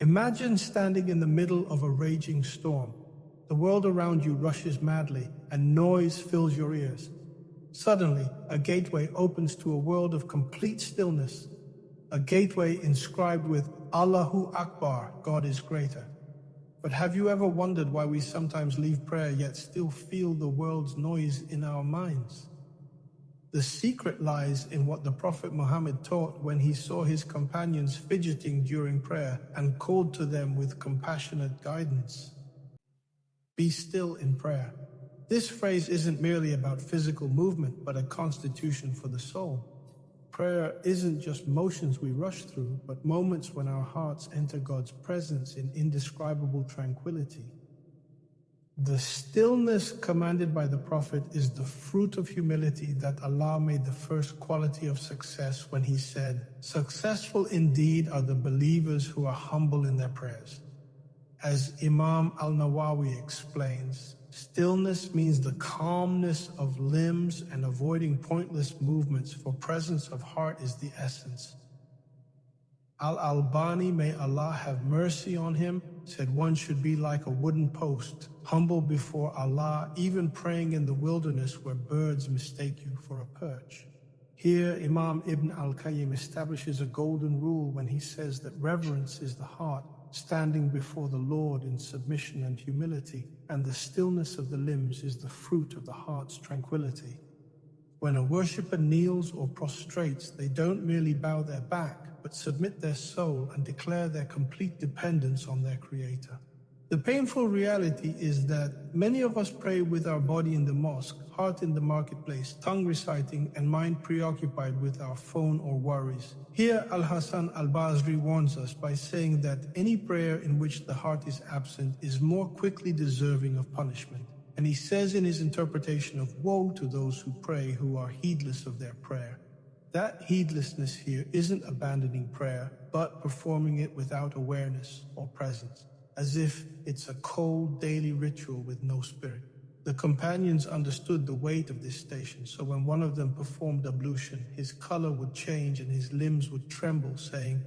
Imagine standing in the middle of a raging storm. The world around you rushes madly, and noise fills your ears. Suddenly, a gateway opens to a world of complete stillness. A gateway inscribed with Allahu Akbar, God is greater. But have you ever wondered why we sometimes leave prayer yet still feel the world's noise in our minds? The secret lies in what the Prophet Muhammad taught when he saw his companions fidgeting during prayer and called to them with compassionate guidance. Be still in prayer. This phrase isn't merely about physical movement, but a constitution for the soul. Prayer isn't just motions we rush through, but moments when our hearts enter God's presence in indescribable tranquility. The stillness commanded by the Prophet is the fruit of humility that Allah made the first quality of success when He said, "Successful indeed are the believers who are humble in their prayers." As Imam al-Nawawi explains, stillness means the calmness of limbs and avoiding pointless movements, for presence of heart is the essence. Al-Albani, may Allah have mercy on him, said one should be like a wooden post, humble before Allah, even praying in the wilderness where birds mistake you for a perch. Here, Imam Ibn al-Qayyim establishes a golden rule when he says that reverence is the heart, standing before the Lord in submission and humility, and the stillness of the limbs is the fruit of the heart's tranquility. When a worshipper kneels or prostrates, they don't merely bow their back, but submit their soul and declare their complete dependence on their Creator. The painful reality is that many of us pray with our body in the mosque, heart in the marketplace, tongue reciting, and mind preoccupied with our phone or worries. Here, Al-Hasan al-Basri warns us by saying that any prayer in which the heart is absent is more quickly deserving of punishment. And he says in his interpretation of woe to those who pray who are heedless of their prayer. That heedlessness here isn't abandoning prayer, but performing it without awareness or presence, as if it's a cold daily ritual with no spirit. The companions understood the weight of this station, so when one of them performed ablution, his color would change and his limbs would tremble, saying,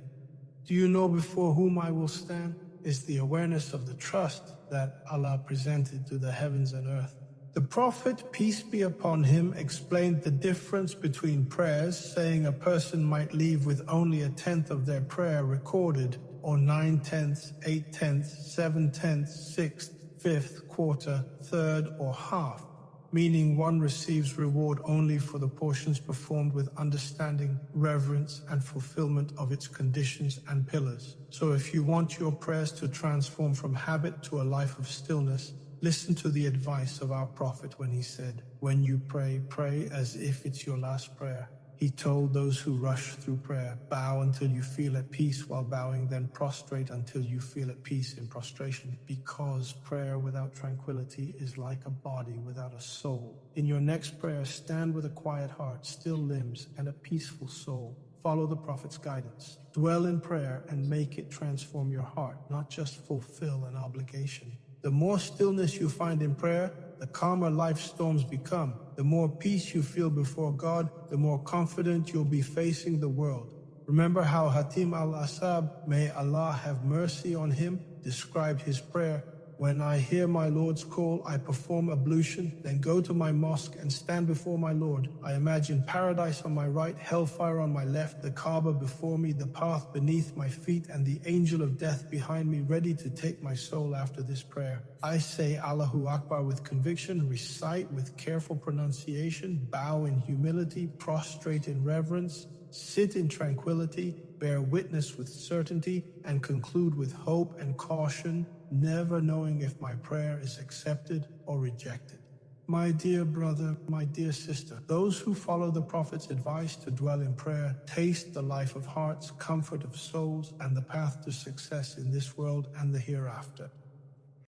"Do you know before whom I will stand?" Is the awareness of the trust that Allah presented to the heavens and earth. The Prophet, peace be upon him, explained the difference between prayers, saying a person might leave with only a tenth of their prayer recorded, or 9/10, 8/10, 7/10, 1/6, 1/5, quarter, third, or half, meaning one receives reward only for the portions performed with understanding, reverence, and fulfillment of its conditions and pillars. So if you want your prayers to transform from habit to a life of stillness, listen to the advice of our Prophet when he said, "When you pray, pray as if it's your last prayer." He told those who rush through prayer, bow until you feel at peace while bowing, then prostrate until you feel at peace in prostration, because prayer without tranquility is like a body without a soul. In your next prayer, stand with a quiet heart, still limbs, and a peaceful soul. Follow the Prophet's guidance. Dwell in prayer and make it transform your heart, not just fulfill an obligation. The more stillness you find in prayer, the calmer life storms become. The more peace you feel before God, the more confident you'll be facing the world. Remember how Hatim al-Asab, may Allah have mercy on him, described his prayer: "When I hear my Lord's call, I perform ablution, then go to my mosque and stand before my Lord. I imagine paradise on my right, hellfire on my left, the Kaaba before me, the path beneath my feet, and the angel of death behind me, ready to take my soul after this prayer. I say Allahu Akbar with conviction, recite with careful pronunciation, bow in humility, prostrate in reverence, sit in tranquility, bear witness with certainty, and conclude with hope and caution, never knowing if my prayer is accepted or rejected." My dear brother, my dear sister, those who follow the Prophet's advice to dwell in prayer taste the life of hearts, comfort of souls, and the path to success in this world and the hereafter.